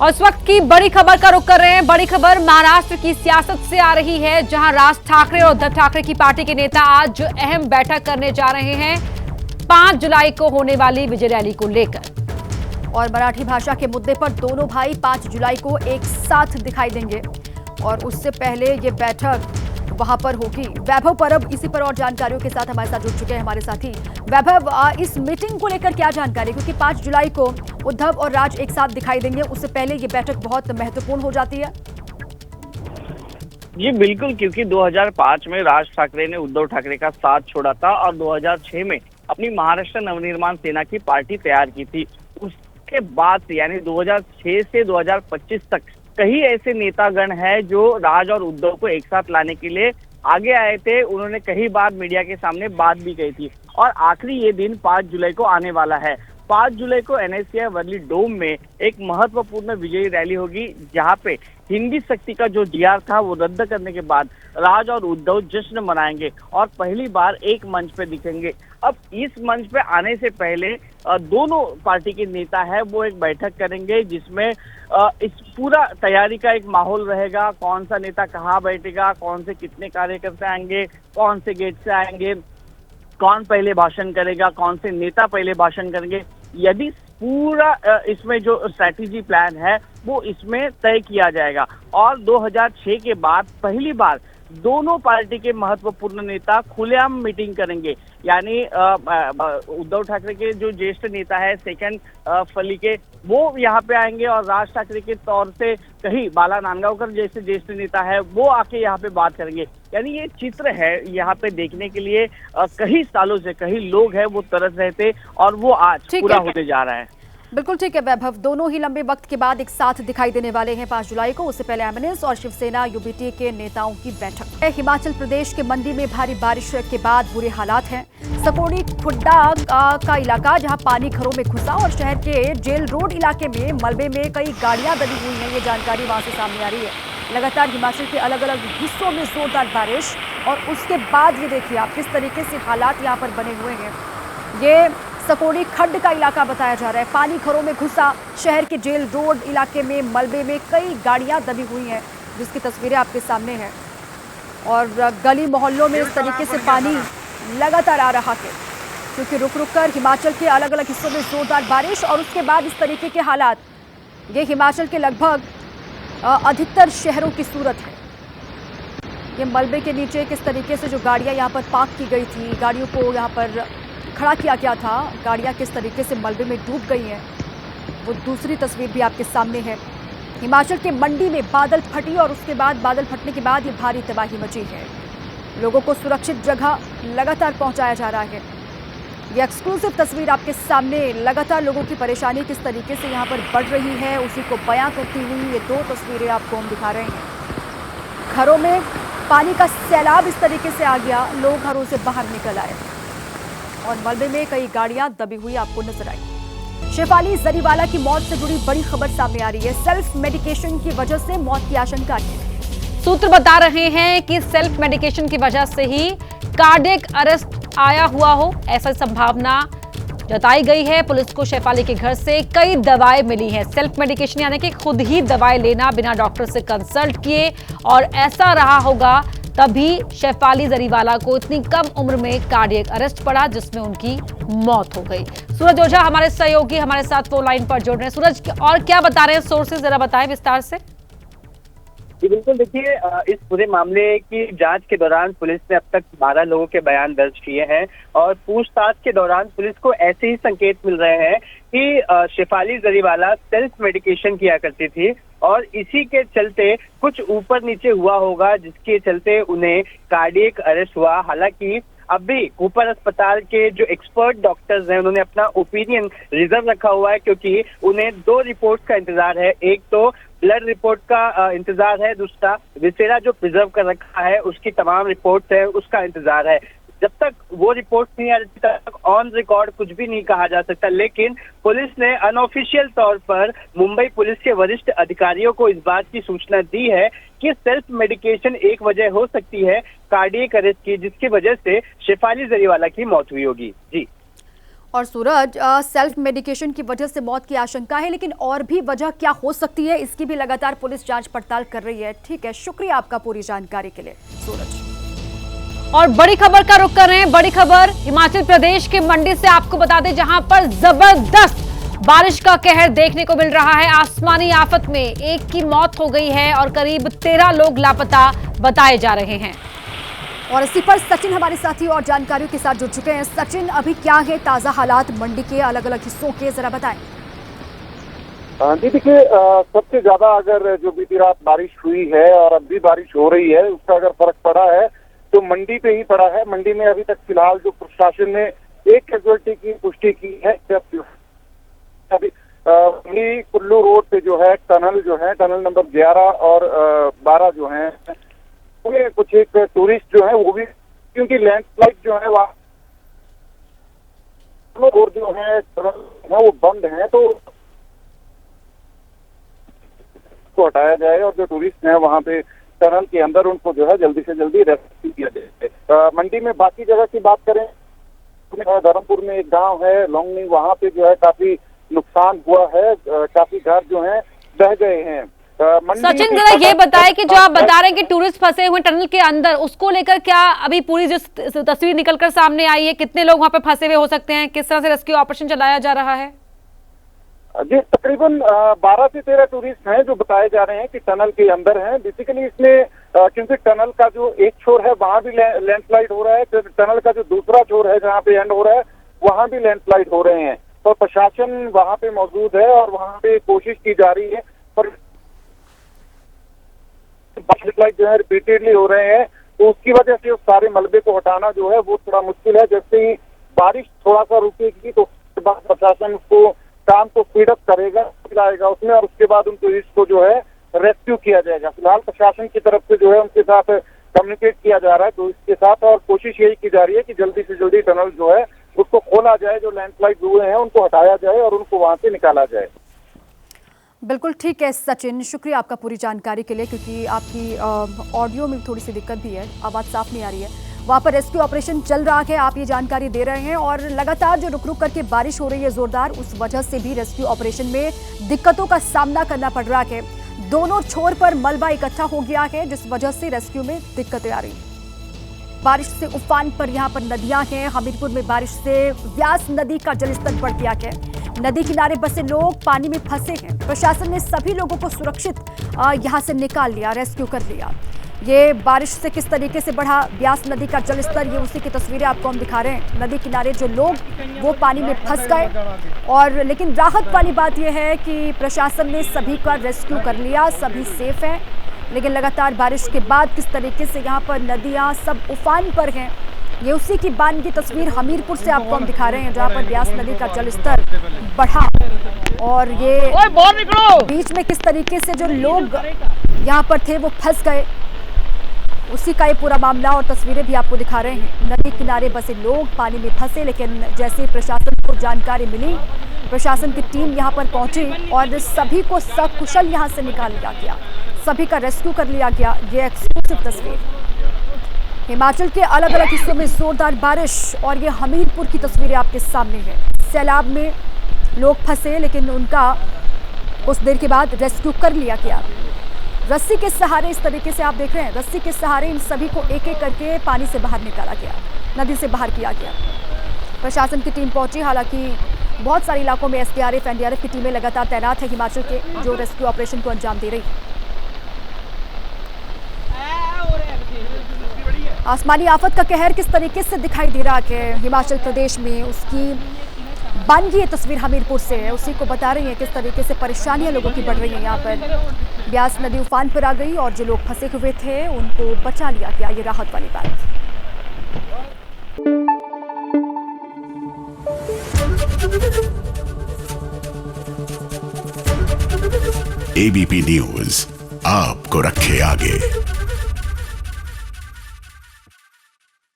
और इस वक्त की बड़ी खबर का रुख कर रहे हैं। बड़ी खबर महाराष्ट्र की सियासत से आ रही है, जहां राज ठाकरे और उद्धव ठाकरे की पार्टी के नेता आज अहम बैठक करने जा रहे हैं 5 जुलाई को होने वाली विजय रैली को लेकर। और मराठी भाषा के मुद्दे पर दोनों भाई 5 जुलाई को एक साथ दिखाई देंगे और उससे पहले ये बैठक वहां पर होगी। वैभव परब इसी पर और जानकारियों के साथ हमारे साथ जुड़ चुके हैं हमारे साथी। वैभव, इस मीटिंग को लेकर क्या जानकारी, क्योंकि 5 जुलाई को उद्धव और राज एक साथ दिखाई देंगे, उससे पहले ये बैठक बहुत महत्वपूर्ण हो जाती है। जी बिल्कुल, क्योंकि 2005 में राज ठाकरे ने उद्धव ठाकरे का साथ छोड़ा था और 2006 में अपनी महाराष्ट्र नवनिर्माण सेना की पार्टी तैयार की थी। उसके बाद से यानी 2006 से 2025 तक कई ऐसे नेतागण हैं जो राज और उद्धव को एक साथ लाने के लिए आगे आए थे। उन्होंने कई बार मीडिया के सामने बात भी कही थी और आखिरी ये दिन 5 जुलाई को आने वाला है। 5 जुलाई को NSCI वर्ली डोम में एक महत्वपूर्ण विजयी रैली होगी, जहां पे हिंदी शक्ति का जो DR था वो रद्द करने के बाद राज और उद्धव जश्न मनाएंगे और पहली बार एक मंच पे दिखेंगे। अब इस मंच पे आने से पहले दोनों पार्टी के नेता है वो एक बैठक करेंगे, जिसमें इस पूरा तैयारी का एक माहौल रहेगा। कौन सा नेता कहाँ बैठेगा, कौन से कितने कार्यकर्ता आएंगे, कौन से गेट से आएंगे, कौन पहले भाषण करेगा, कौन से नेता पहले भाषण करेंगे, यदि पूरा इसमें जो स्ट्रैटेजी प्लान है वो इसमें तय किया जाएगा। और 2006 के बाद पहली बार दोनों पार्टी के महत्वपूर्ण नेता खुलेआम मीटिंग करेंगे। यानी उद्धव ठाकरे के जो ज्येष्ठ नेता है सेकंड फली के, वो यहाँ पे आएंगे और राज ठाकरे के तौर से कहीं बाला नांदगांवकर जैसे ज्येष्ठ नेता है वो आके यहाँ पे बात करेंगे। यानी ये चित्र है यहाँ पे देखने के लिए कई सालों से कई लोग हैं वो तरस रहे थे और वो आज पूरा होने जा रहा है। बिल्कुल ठीक है वैभव, दोनों ही लंबे वक्त के बाद एक साथ दिखाई देने वाले हैं 5 जुलाई को। उससे पहले एमएनएस और शिवसेना UBT के नेताओं की बैठक। हिमाचल प्रदेश के मंडी में भारी बारिश के बाद बुरे हालात हैं। सकोड़ी खुड्डा का इलाका, जहां पानी घरों में घुसा और शहर के जेल रोड इलाके में मलबे में कई गाड़ियां दबी हुई हैं। ये जानकारी वहां से सामने आ रही है। लगातार हिमाचल के अलग अलग हिस्सों में जोरदार बारिश और उसके बाद ये देखिए आप किस तरीके से हालात यहाँ पर बने हुए हैं। ये सकोड़ी खड्ड का इलाका बताया जा रहा है। पानी घरों में घुसा, शहर के जेल रोड इलाके में मलबे में कई गाड़ियां दबी हुई हैं, जिसकी तस्वीरें आपके सामने हैं। और गली मोहल्लों में इस तरीके से पानी लगातार आ रहा है, क्योंकि रुक रुक कर हिमाचल के अलग अलग हिस्सों में जोरदार बारिश और उसके बाद इस तरीके के हालात। ये हिमाचल के लगभग अधिकतर शहरों की सूरत है। ये मलबे के नीचे किस तरीके से जो गाड़ियां यहाँ पर पार्क की गई थी, गाड़ियों को यहाँ पर खड़ा किया गया था, गाड़ियां किस तरीके से मलबे में डूब गई हैं, वो दूसरी तस्वीर भी आपके सामने है। हिमाचल के मंडी में बादल फटी और उसके बाद बादल फटने के बाद ये भारी तबाही मची है। लोगों को सुरक्षित जगह लगातार पहुंचाया जा रहा है। ये एक्सक्लूसिव तस्वीर आपके सामने, लगातार लोगों की परेशानी किस तरीके से यहाँ पर बढ़ रही है उसी को बयां करती हुई ये 2 तस्वीरें आपको हम दिखा रहे हैं। घरों में पानी का सैलाब इस तरीके से आ गया, लोग घरों से बाहर निकल आए और मलबे में कई गाड़ियां दबी हुई आपको नजर आई। शेफाली जरीवाला की मौत से जुड़ी बड़ी खबर सामने आ रही है। सेल्फ मेडिकेशन की वजह से मौत की आशंका है। सूत्र बता रहे हैं कि सेल्फ मेडिकेशन की वजह से ही कार्डियक अरेस्ट आया हुआ हो, ऐसा संभावना जताई गई है। पुलिस को शेफाली के घर से कई दवाएं मिली हैं। सेल्फ मेडिकेशन यानी कि खुद ही दवाएं लेना बिना डॉक्टर से कंसल्ट किए, और ऐसा रहा होगा तभी शेफाली जरीवाला को इतनी कम उम्र में कार्डियक अरेस्ट पड़ा, जिसमें उनकी मौत हो गई। सूरज ओझा हमारे सहयोगी हमारे साथ फोन लाइन पर जुड़ रहे हैं। सूरज, और क्या बता रहे हैं सोर्सेज, जरा बताएं विस्तार से। जी बिल्कुल, देखिए इस पूरे मामले की जांच के दौरान पुलिस ने अब तक 12 लोगों के बयान दर्ज किए हैं और पूछताछ के दौरान पुलिस को ऐसे ही संकेत मिल रहे हैं कि शेफाली जरीवाला सेल्फ मेडिकेशन किया करती थी और इसी के चलते कुछ ऊपर नीचे हुआ होगा, जिसके चलते उन्हें कार्डियक अरेस्ट हुआ। हालांकि अभी कूपर अस्पताल के जो एक्सपर्ट डॉक्टर्स हैं उन्होंने अपना ओपिनियन रिजर्व रखा हुआ है, क्योंकि उन्हें 2 रिपोर्ट्स का इंतजार है। एक तो ब्लड रिपोर्ट का इंतजार है, दूसरा विसेरा जो प्रिजर्व कर रखा है उसकी तमाम रिपोर्ट्स है उसका इंतजार है। जब तक वो रिपोर्ट नहीं आ रही तब तक ऑन रिकॉर्ड कुछ भी नहीं कहा जा सकता। लेकिन पुलिस ने अनऑफिशियल तौर पर मुंबई पुलिस के वरिष्ठ अधिकारियों को इस बात की सूचना दी है कि सेल्फ मेडिकेशन एक वजह हो सकती है कार्डियक अरेस्ट की, जिसकी वजह से शेफाली जरीवाला की मौत हुई होगी। जी, और सूरज, सेल्फ मेडिकेशन की वजह से मौत की आशंका है, लेकिन और भी वजह क्या हो सकती है, इसकी भी लगातार पुलिस जांच पड़ताल कर रही है। ठीक है, शुक्रिया आपका पूरी जानकारी के लिए सूरज। और बड़ी खबर का रुख कर रहे हैं। बड़ी खबर हिमाचल प्रदेश के मंडी से आपको बता दें, जहां पर जबरदस्त बारिश का कहर देखने को मिल रहा है। आसमानी आफत में एक की मौत हो गई है और करीब 13 लोग लापता बताए जा रहे हैं। और इसी पर सचिन हमारे साथी और जानकारियों के साथ जुड़ चुके हैं। सचिन, अभी क्या है ताजा हालात मंडी के अलग अलग हिस्सों के, जरा बताएं। जी देखिए, सबसे ज्यादा अगर जो बीती रात बारिश हुई है और अब भी बारिश हो रही है, उसका अगर फर्क पड़ा है तो मंडी पे ही पड़ा है। मंडी में अभी तक फिलहाल जो प्रशासन ने एक कैजुअलिटी की पुष्टि की है। अभी कुल्लू रोड पे जो है टनल नंबर 11 और 12 जो है, कुछ एक टूरिस्ट जो है वो भी, क्योंकि लैंडस्लाइड जो है वहाँ रोड जो है वो बंद है, तो को हटाया जाए और जो टूरिस्ट हैं वहाँ पे टनल के अंदर उनको जो है जल्दी से जल्दी रेस्क्यू किया जाए। मंडी में बाकी जगह की बात करें, धर्मपुर में एक गांव है लोंगनी, वहाँ पे जो है काफी नुकसान हुआ है, काफी घर जो है बह गए हैं। सचिन, जरा ये बताएं कि जो आप बता रहे हैं कि टूरिस्ट फंसे हुए टनल के अंदर, उसको लेकर क्या अभी पूरी जो तस्वीर निकलकर सामने आई है, कितने लोग वहां पे फंसे हुए हो सकते हैं, किस तरह से रेस्क्यू ऑपरेशन चलाया जा रहा है? जी, तकरीबन 12 से 13 टूरिस्ट हैं जो बताए जा रहे हैं कि टनल के अंदर हैं। बेसिकली इसमें क्योंकि टनल का जो एक छोर है वहां भी लैंडस्लाइड हो रहा है, टनल का जो दूसरा छोर है जहाँ पे एंड हो रहा है वहां भी लैंडस्लाइड हो रहे हैं, तो प्रशासन वहां पे मौजूद है और वहां पे कोशिश की जा रही है। पर लैंडस्लाइड जो है रिपीटेडली हो रहे हैं, तो उसकी वजह से उस सारे मलबे को हटाना जो है वो थोड़ा मुश्किल है। जैसे ही बारिश थोड़ा सा रुकेगी तो उसके बाद प्रशासन उसको काम को स्पीड अप करेगा, लाएगा उसमें, और उसके बाद उन टूरिस्ट को जो है रेस्क्यू किया जाएगा। फिलहाल प्रशासन की तरफ से जो है उनके साथ कम्युनिकेट किया जा रहा है टूरिस्ट के साथ, और कोशिश यही की जा रही है कि जल्दी से जल्दी टनल जो है उसको खोला जाए, जो लैंडस्लाइड हुए हैं उनको हटाया जाए और उनको वहां से निकाला जाए। बिल्कुल ठीक है सचिन, शुक्रिया आपका पूरी जानकारी के लिए, क्योंकि आपकी ऑडियो में थोड़ी सी दिक्कत भी है, आवाज़ साफ नहीं आ रही है। वहाँ पर रेस्क्यू ऑपरेशन चल रहा है, आप ये जानकारी दे रहे हैं, और लगातार जो रुक रुक करके बारिश हो रही है जोरदार, उस वजह से भी रेस्क्यू ऑपरेशन में दिक्कतों का सामना करना पड़ रहा है। दोनों छोर पर मलबा इकट्ठा हो गया है, जिस वजह से रेस्क्यू में दिक्कतें आ रही हैं। बारिश से उफान पर यहाँ पर नदियां हैं। हमीरपुर में बारिश से व्यास नदी का जलस्तर बढ़ गया है। नदी किनारे बसे लोग पानी में फंसे हैं। प्रशासन ने सभी लोगों को सुरक्षित यहाँ से निकाल लिया, रेस्क्यू कर लिया। ये बारिश से किस तरीके से बढ़ा व्यास नदी का जलस्तर, ये उसी की तस्वीरें आपको हम दिखा रहे हैं। नदी किनारे जो लोग वो पानी में फंस गए, और लेकिन राहत वाली बात यह है कि प्रशासन ने सभी का रेस्क्यू कर लिया, सभी सेफ हैं। लेकिन लगातार बारिश के बाद किस तरीके से यहाँ पर नदियाँ सब उफान पर हैं, ये उसी की बान की तस्वीर हमीरपुर से आपको हम दिखा रहे हैं, जहाँ पर व्यास नदी का जलस्तर बढ़ा, और ये बीच में किस तरीके से जो लोग यहाँ पर थे वो फंस गए, उसी का ये पूरा मामला और तस्वीरें भी आपको दिखा रहे हैं। नदी किनारे बसे लोग पानी में फंसे, लेकिन जैसे प्रशासन को जानकारी मिली, प्रशासन की टीम यहाँ पर पहुंची और सभी को सकुशल यहाँ से निकाल लिया गया, सभी का रेस्क्यू कर लिया गया। ये एक्सक्लूसिव तस्वीर हिमाचल के अलग अलग हिस्सों में जोरदार बारिश, और ये हमीरपुर की तस्वीरें आपके सामने है। सैलाब में लोग फंसे, लेकिन उनका कुछ देर के बाद रेस्क्यू कर लिया गया। रस्सी के सहारे, इस तरीके से आप देख रहे हैं, रस्सी के सहारे इन सभी को एक एक करके पानी से बाहर निकाला गया, नदी से बाहर किया गया। प्रशासन की टीम पहुंची, हालांकि बहुत सारे इलाकों में एसडीआरएफ, एनडीआरएफ की टीमें लगातार तैनात है हिमाचल के, जो रेस्क्यू ऑपरेशन को अंजाम दे रही है। आसमानी आफत का कहर किस तरीके से दिखाई दे रहा है हिमाचल प्रदेश में, उसकी बन ये तस्वीर हमीरपुर से है, उसी को बता रही है किस तरीके से परेशानियां लोगों की बढ़ रही हैं। यहाँ पर ब्यास नदी उफान पर आ गई और जो लोग फंसे हुए थे उनको बचा लिया गया, ये राहत वाली बात। एबीपी न्यूज आपको रखे आगे।